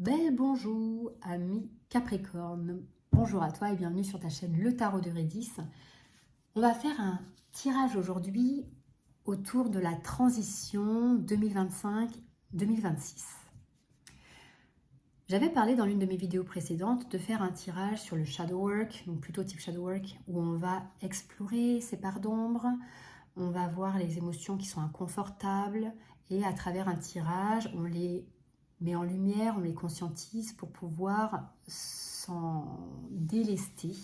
Bel bonjour, ami Capricorne. Bonjour à toi et bienvenue sur ta chaîne Le Tarot de Rédis. On va faire un tirage aujourd'hui autour de la transition 2025-2026. J'avais parlé dans l'une de mes vidéos précédentes de faire un tirage sur le shadow work, donc plutôt type shadow work, où on va explorer ces parts d'ombre, on va voir les émotions qui sont inconfortables et à travers un tirage, on les met en lumière, on les conscientise pour pouvoir s'en délester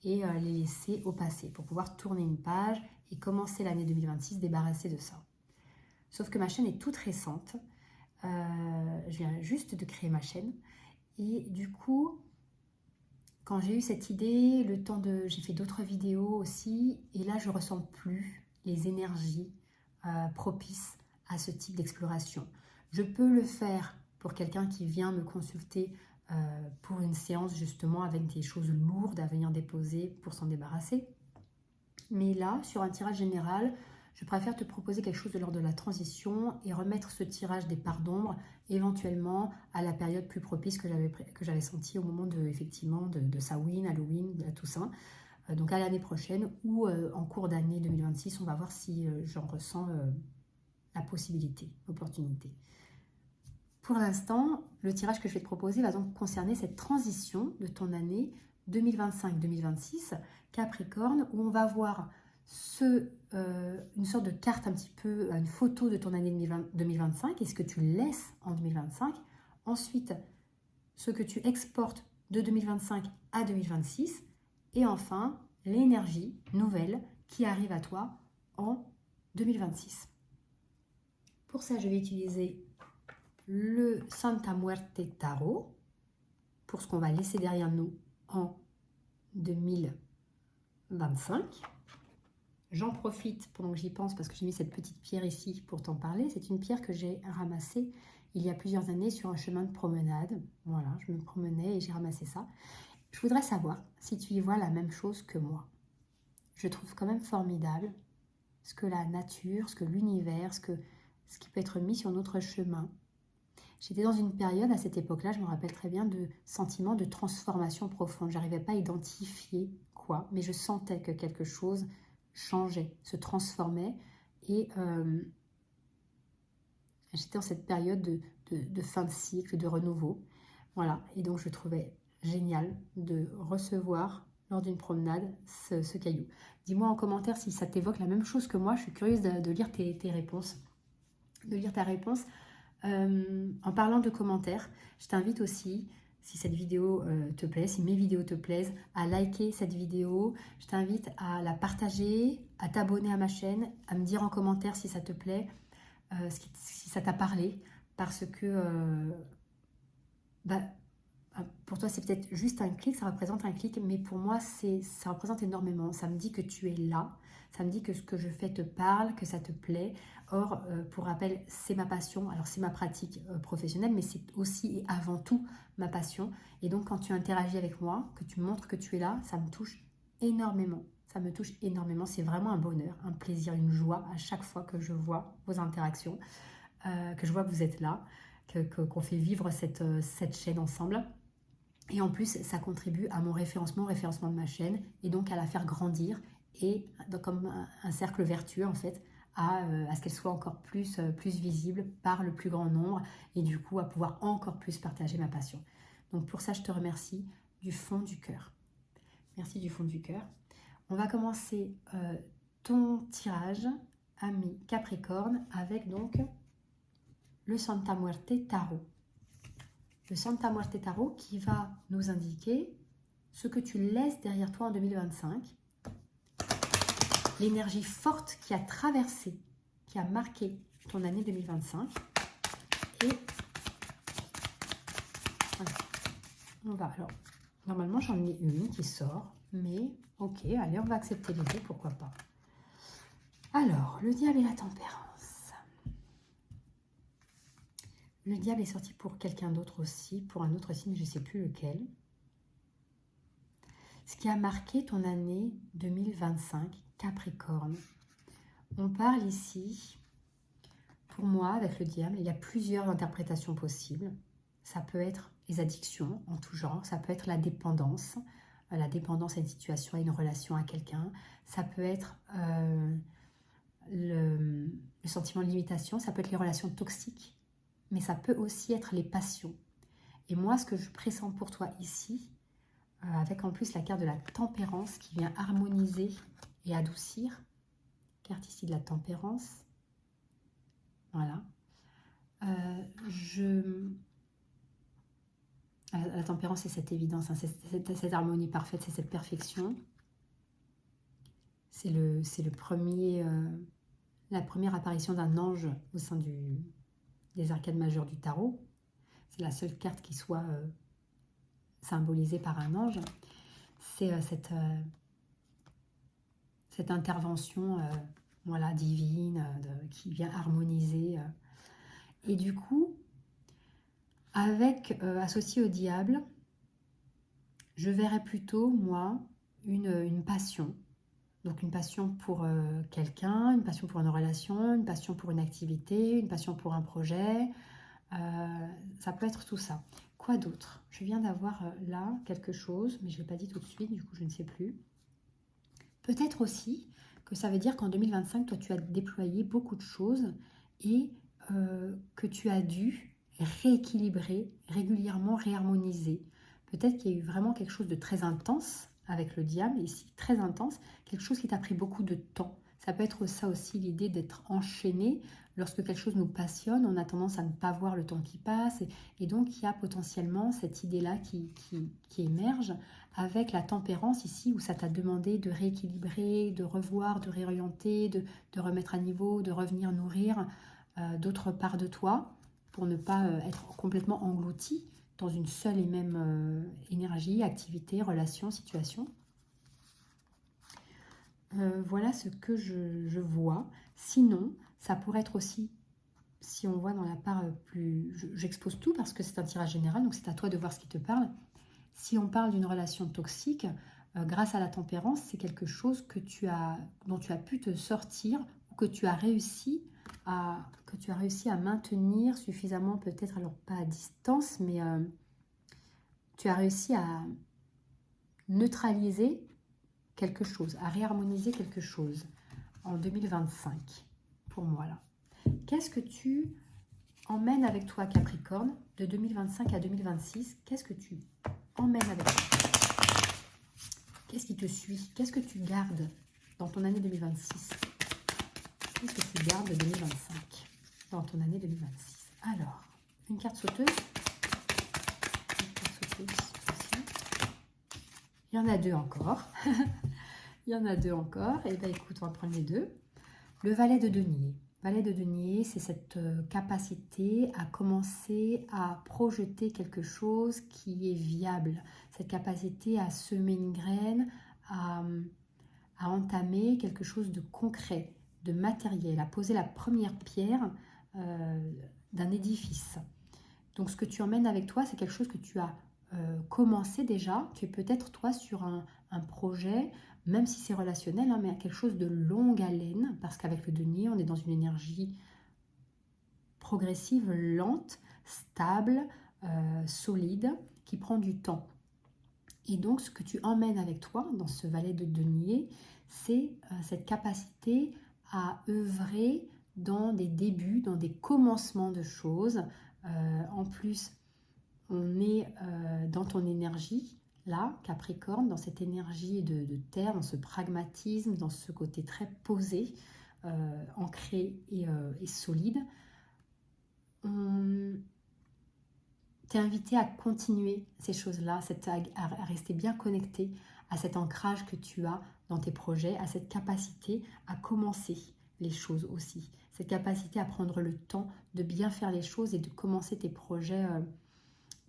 et les laisser au passé, pour pouvoir tourner une page et commencer l'année 2026 débarrassée de ça. Sauf que ma chaîne est toute récente, je viens juste de créer ma chaîne et du coup, quand j'ai eu cette idée, j'ai fait d'autres vidéos aussi et là je ressens plus les énergies propices à ce type d'exploration. Je peux le faire pour quelqu'un qui vient me consulter pour une séance justement avec des choses lourdes à venir déposer pour s'en débarrasser. Mais là, sur un tirage général, je préfère te proposer quelque chose de l'ordre de la transition et remettre ce tirage des parts d'ombre éventuellement à la période plus propice que j'avais senti au moment de Samhain, Halloween, de la Toussaint. Donc à l'année prochaine ou en cours d'année 2026, on va voir si j'en ressens la possibilité, l'opportunité. Pour l'instant, le tirage que je vais te proposer va donc concerner cette transition de ton année 2025-2026, Capricorne, où on va voir une sorte de carte un petit peu, une photo de ton année 2025 et ce que tu laisses en 2025. Ensuite, ce que tu exportes de 2025 à 2026. Et enfin, l'énergie nouvelle qui arrive à toi en 2026. Pour ça, je vais utiliser le Santa Muerte Tarot pour ce qu'on va laisser derrière nous en 2025. J'en profite pendant que j'y pense parce que j'ai mis cette petite pierre ici pour t'en parler. C'est une pierre que j'ai ramassée il y a plusieurs années sur un chemin de promenade. Voilà, je me promenais et j'ai ramassé ça. Je voudrais savoir si tu y vois la même chose que moi. Je trouve quand même formidable ce que la nature, ce que l'univers, ce qui peut être mis sur notre chemin. J'étais dans une période, à cette époque-là, je me rappelle très bien, de sentiments de transformation profonde. Je n'arrivais pas à identifier quoi, mais je sentais que quelque chose changeait, se transformait. Et j'étais dans cette période de fin de cycle, de renouveau. Voilà, et donc je trouvais génial de recevoir lors d'une promenade ce caillou. Dis-moi en commentaire si ça t'évoque la même chose que moi. Je suis curieuse de lire tes réponses, de lire ta réponse. En parlant de commentaires, je t'invite aussi, si cette vidéo te plaît, si mes vidéos te plaisent, à liker cette vidéo. Je t'invite à la partager, à t'abonner à ma chaîne, à me dire en commentaire si ça te plaît, si ça t'a parlé, parce que pour toi, c'est peut-être juste un clic, ça représente un clic, mais pour moi, ça représente énormément. Ça me dit que tu es là, ça me dit que ce que je fais te parle, que ça te plaît. Or, pour rappel, c'est ma passion, alors c'est ma pratique professionnelle, mais c'est aussi et avant tout ma passion. Et donc, quand tu interagis avec moi, que tu montres que tu es là, ça me touche énormément. Ça me touche énormément, c'est vraiment un bonheur, un plaisir, une joie à chaque fois que je vois vos interactions, que je vois que vous êtes là, qu'on fait vivre cette chaîne ensemble. Et en plus, ça contribue à mon référencement, au référencement de ma chaîne, et donc à la faire grandir, et comme un cercle vertueux en fait, à ce qu'elle soit encore plus visible par le plus grand nombre, et du coup à pouvoir encore plus partager ma passion. Donc pour ça, je te remercie du fond du cœur. Merci du fond du cœur. On va commencer ton tirage, ami Capricorne, avec donc le Santa Muerte Tarot. Le Santa Muerte Tarot qui va nous indiquer ce que tu laisses derrière toi en 2025, l'énergie forte qui a traversé, qui a marqué ton année 2025. Et voilà. On va, alors, normalement j'en ai une qui sort, mais ok, allez, on va accepter les deux, pourquoi pas. Alors, le diable et la tempérance. Le diable est sorti pour quelqu'un d'autre aussi, pour un autre signe, je ne sais plus lequel. Ce qui a marqué ton année 2025, Capricorne. On parle ici, pour moi, avec le diable, il y a plusieurs interprétations possibles. ça peut être les addictions en tout genre, ça peut être la dépendance à une situation, à une relation, à quelqu'un, ça peut être le sentiment de limitation, ça peut être les relations toxiques, mais ça peut aussi être les passions. Et moi, ce que je pressens pour toi ici, avec en plus la carte de la tempérance qui vient harmoniser et adoucir, carte ici de la tempérance, voilà. La tempérance, c'est cette évidence, hein, c'est cette harmonie parfaite, c'est cette perfection. C'est la première apparition d'un ange au sein des arcades majeures du tarot. C'est la seule carte qui soit symbolisée par un ange. C'est cette intervention voilà, divine qui vient harmoniser. Et du coup, associé au diable, je verrais plutôt, moi, une passion. Donc une passion pour quelqu'un, une passion pour une relation, une passion pour une activité, une passion pour un projet. Ça peut être tout ça. Quoi d'autre? Je viens d'avoir là quelque chose, mais je ne l'ai pas dit tout de suite, du coup je ne sais plus. Peut-être aussi que ça veut dire qu'en 2025, toi tu as déployé beaucoup de choses et que tu as dû rééquilibrer, régulièrement réharmoniser. Peut-être qu'il y a eu vraiment quelque chose de très intense avec le diable ici, très intense, quelque chose qui t'a pris beaucoup de temps. Ça peut être ça aussi, l'idée d'être enchaîné. Lorsque quelque chose nous passionne, on a tendance à ne pas voir le temps qui passe. Et donc, il y a potentiellement cette idée-là qui émerge avec la tempérance ici, où ça t'a demandé de rééquilibrer, de revoir, de réorienter, de remettre à niveau, de revenir nourrir d'autres parts de toi pour ne pas être complètement englouti dans une seule et même énergie, activité, relation, situation. Voilà ce que je vois. Sinon, ça pourrait être aussi, si on voit dans la part plus... J'expose tout parce que c'est un tirage général, donc c'est à toi de voir ce qui te parle. Si on parle d'une relation toxique, grâce à la tempérance, c'est quelque chose dont tu as pu te sortir ou que tu as réussi à maintenir suffisamment, peut-être, alors pas à distance, mais tu as réussi à neutraliser quelque chose, à réharmoniser quelque chose en 2025, pour moi là. Qu'est-ce que tu emmènes avec toi, Capricorne, de 2025 à 2026? Qu'est-ce que tu emmènes avec toi? Qu'est-ce qui te suit? Qu'est-ce que tu gardes dans ton année 2026? Qu'est-ce que tu gardes de 2025 dans ton année 2026? Alors, une carte sauteuse. Une carte sauteuse aussi. Il y en a deux encore. Il y en a deux encore. Et bien écoute, on va prendre les deux. Le valet de denier. Valet de denier, c'est cette capacité à commencer à projeter quelque chose qui est viable. Cette capacité à semer une graine, à entamer quelque chose de concret, de matériel, à poser la première pierre d'un édifice. Donc ce que tu emmènes avec toi, c'est quelque chose que tu as commencé déjà. Tu es peut-être toi sur un projet, même si c'est relationnel, hein, mais quelque chose de longue haleine, parce qu'avec le denier, on est dans une énergie progressive, lente, stable, solide, qui prend du temps. Et donc, ce que tu emmènes avec toi dans ce valet de denier, c'est cette capacité à œuvrer dans des débuts, dans des commencements de choses. En plus, on est dans ton énergie, là, Capricorne, dans cette énergie de terre, dans ce pragmatisme, dans ce côté très posé, ancré et solide. Tu es invité à continuer ces choses-là, à rester bien connecté à cet ancrage que tu as dans tes projets, à cette capacité à commencer les choses aussi. Cette capacité à prendre le temps de bien faire les choses et de commencer tes projets.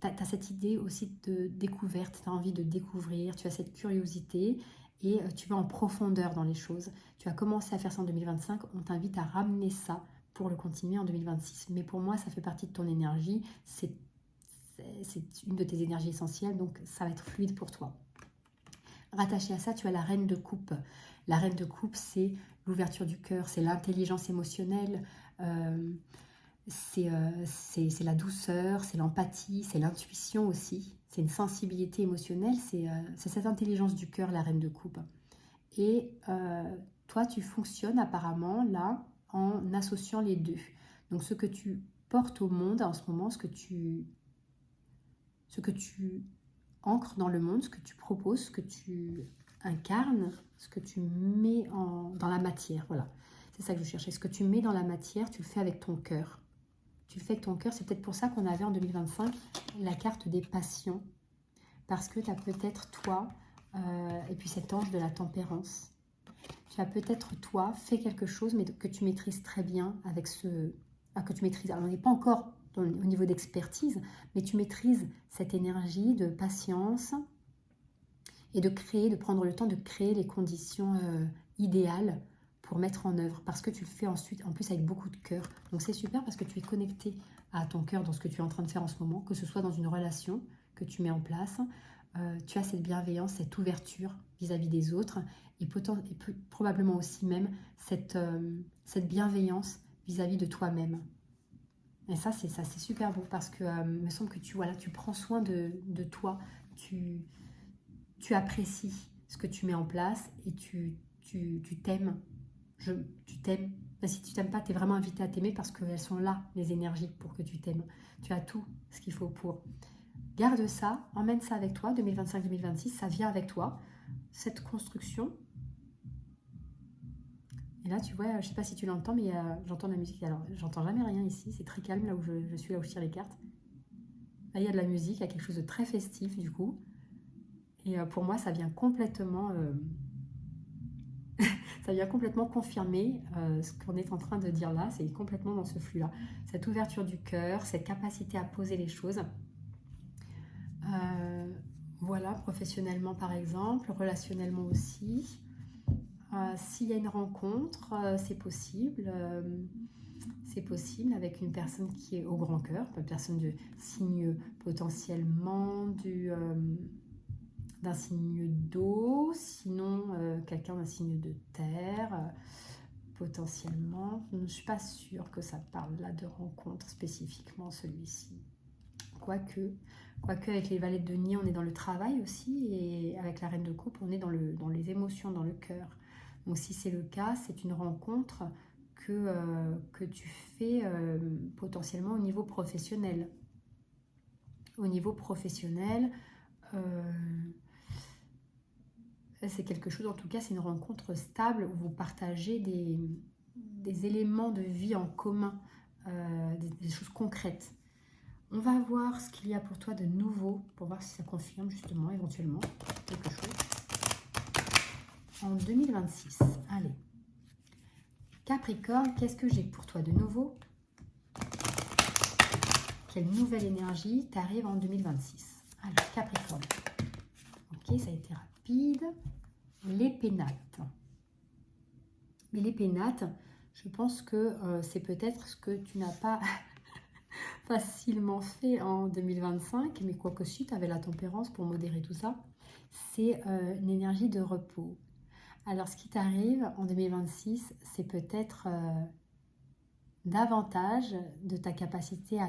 Tu as cette idée aussi de découverte, tu as envie de découvrir, tu as cette curiosité et tu vas en profondeur dans les choses. Tu as commencé à faire ça en 2025, on t'invite à ramener ça pour le continuer en 2026. Mais pour moi, ça fait partie de ton énergie, c'est une de tes énergies essentielles, donc ça va être fluide pour toi. Rattaché à ça, tu as la reine de coupe. La reine de coupe, c'est l'ouverture du cœur, c'est l'intelligence émotionnelle, c'est la douceur, c'est l'empathie, c'est l'intuition aussi. C'est une sensibilité émotionnelle, c'est cette intelligence du cœur, la reine de coupe. Et toi, tu fonctionnes apparemment là en associant les deux. Donc ce que tu portes au monde en ce moment, ce que tu ancres dans le monde, ce que tu proposes, ce que tu incarnes, ce que tu mets dans la matière. Voilà, c'est ça que je cherchais. Ce que tu mets dans la matière, tu le fais avec ton cœur. Tu le fais avec ton cœur. C'est peut-être pour ça qu'on avait en 2025 la carte des passions. Parce que tu as peut-être toi, et puis cet ange de la tempérance, tu as peut-être toi fait quelque chose, mais que tu maîtrises très bien avec ce... Ah, que tu maîtrises. Alors on n'est pas encore au niveau d'expertise, mais tu maîtrises cette énergie de patience et de créer, de prendre le temps de créer les conditions idéales pour mettre en œuvre, parce que tu le fais ensuite, en plus avec beaucoup de cœur. Donc c'est super parce que tu es connecté à ton cœur dans ce que tu es en train de faire en ce moment, que ce soit dans une relation que tu mets en place, tu as cette bienveillance, cette ouverture vis-à-vis des autres, et probablement aussi même cette bienveillance vis-à-vis de toi-même. Et ça c'est super beau, parce que il me semble que tu prends soin de toi, tu apprécies ce que tu mets en place, et tu t'aimes. Tu t'aimes. Ben, si tu t'aimes pas, tu es vraiment invité à t'aimer, parce qu'elles sont là, les énergies, pour que tu t'aimes. Tu as tout ce qu'il faut pour. Garde ça, emmène ça avec toi, 2025-2026, ça vient avec toi, cette construction. Et là, tu vois, je sais pas si tu l'entends, mais j'entends de la musique. Alors, j'entends jamais rien ici, c'est très calme là où je suis, là où je tire les cartes. Là, il y a de la musique, il y a quelque chose de très festif du coup. Et pour moi, ça vient complètement... ça vient complètement confirmer ce qu'on est en train de dire là, c'est complètement dans ce flux-là. Cette ouverture du cœur, cette capacité à poser les choses. Voilà, professionnellement par exemple, relationnellement aussi. S'il y a une rencontre, c'est possible. C'est possible avec une personne qui est au grand cœur, une personne de signe potentiellement d'un signe d'eau, sinon quelqu'un d'un signe de terre, potentiellement. Je ne suis pas sûre que ça parle là de rencontre spécifiquement, celui-ci. Quoique avec les valets de Denier, on est dans le travail aussi, et avec la reine de coupe, on est dans les émotions, dans le cœur. Donc si c'est le cas, c'est une rencontre que tu fais potentiellement au niveau professionnel. Au niveau professionnel, c'est quelque chose, en tout cas, c'est une rencontre stable où vous partagez des éléments de vie en commun, des choses concrètes. On va voir ce qu'il y a pour toi de nouveau, pour voir si ça confirme justement, éventuellement, quelque chose. En 2026, allez. Capricorne, qu'est-ce que j'ai pour toi de nouveau? Quelle nouvelle énergie t'arrive en 2026? Alors, Capricorne. Ok, ça a été rapide. Les pénates. Mais les pénates, je pense que c'est peut-être ce que tu n'as pas facilement fait en 2025, mais quoique si, tu avais la tempérance pour modérer tout ça. C'est une énergie de repos. Alors, ce qui t'arrive en 2026, c'est peut-être davantage de ta capacité à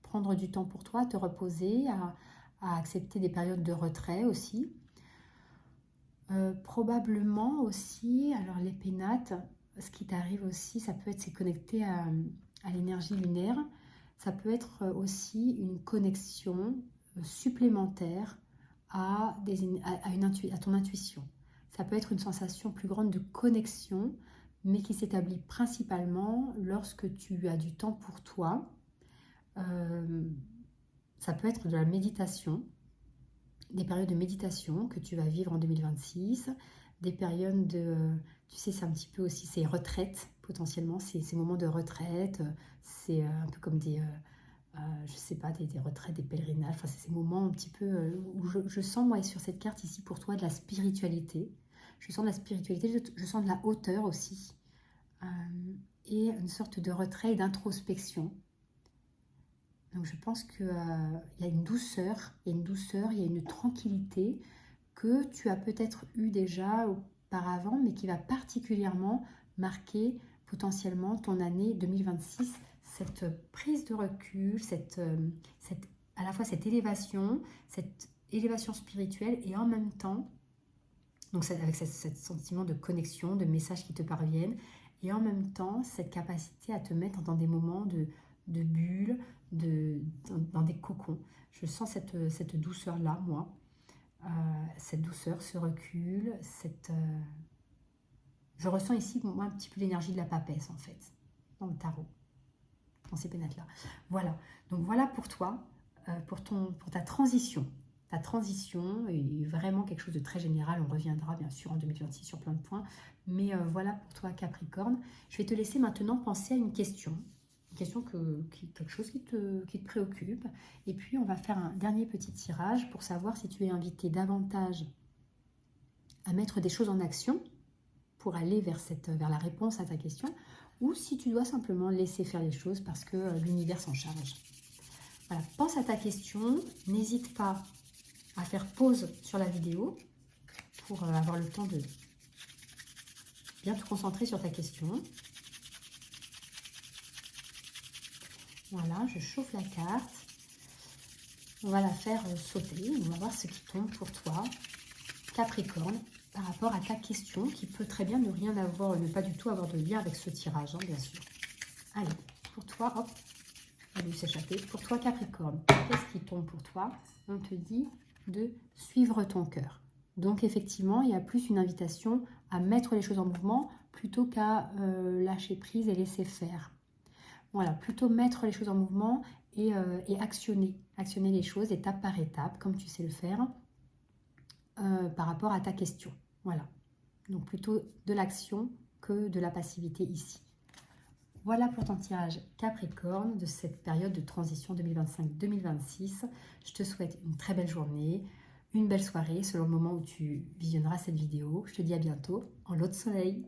prendre du temps pour toi, à te reposer, à accepter des périodes de retrait aussi. Probablement aussi, alors les pénates, ce qui t'arrive aussi, ça peut être, c'est connecté à l'énergie lunaire. Ça peut être aussi une connexion supplémentaire à ton intuition. Ça peut être une sensation plus grande de connexion, mais qui s'établit principalement lorsque tu as du temps pour toi. Ça peut être de la méditation, des périodes de méditation que tu vas vivre en 2026, des périodes de... Tu sais, c'est un petit peu aussi ces retraites, potentiellement, ces moments de retraite, c'est un peu comme des... je sais pas, des retraites, des pèlerinages, enfin, c'est ces moments un petit peu où je sens, moi, sur cette carte ici, pour toi, de la spiritualité. Je sens de la spiritualité, je sens de la hauteur aussi. Et une sorte de retrait et d'introspection. Donc je pense qu'il y a une douceur, il y a une tranquillité que tu as peut-être eu déjà auparavant, mais qui va particulièrement marquer potentiellement ton année 2026. cette prise de recul, à la fois cette élévation spirituelle et en même temps, donc avec ce sentiment de connexion, de messages qui te parviennent, et en même temps cette capacité à te mettre dans des moments de bulles, dans des cocons. Je sens cette douceur-là, moi. Cette douceur, ce recul, je ressens ici, moi, un petit peu l'énergie de la papesse, en fait, dans le tarot, dans ces pénates-là. Voilà. Donc voilà pour toi, pour ta transition. Ta transition est vraiment quelque chose de très général. On reviendra, bien sûr, en 2026 sur plein de points. Mais voilà pour toi, Capricorne. Je vais te laisser maintenant penser à une question. Une question, quelque chose qui te préoccupe. Et puis, on va faire un dernier petit tirage pour savoir si tu es invité davantage à mettre des choses en action pour aller vers la réponse à ta question, ou si tu dois simplement laisser faire les choses parce que l'univers s'en charge. Voilà, pense à ta question, n'hésite pas à faire pause sur la vidéo pour avoir le temps de bien te concentrer sur ta question. Voilà, je chauffe la carte. On va la faire sauter. On va voir ce qui tombe pour toi, Capricorne, par rapport à ta question qui peut très bien ne pas du tout avoir de lien avec ce tirage, hein, bien sûr. Allez, pour toi, hop, elle a dû s'échapper. Pour toi, Capricorne, qu'est-ce qui tombe pour toi? On te dit de suivre ton cœur. Donc, effectivement, il y a plus une invitation à mettre les choses en mouvement plutôt qu'à lâcher prise et laisser faire. Voilà, plutôt mettre les choses en mouvement et actionner les choses étape par étape, comme tu sais le faire, par rapport à ta question. Voilà, donc plutôt de l'action que de la passivité ici. Voilà pour ton tirage Capricorne de cette période de transition 2025-2026. Je te souhaite une très belle journée, une belle soirée selon le moment où tu visionneras cette vidéo. Je te dis à bientôt en lot de soleil.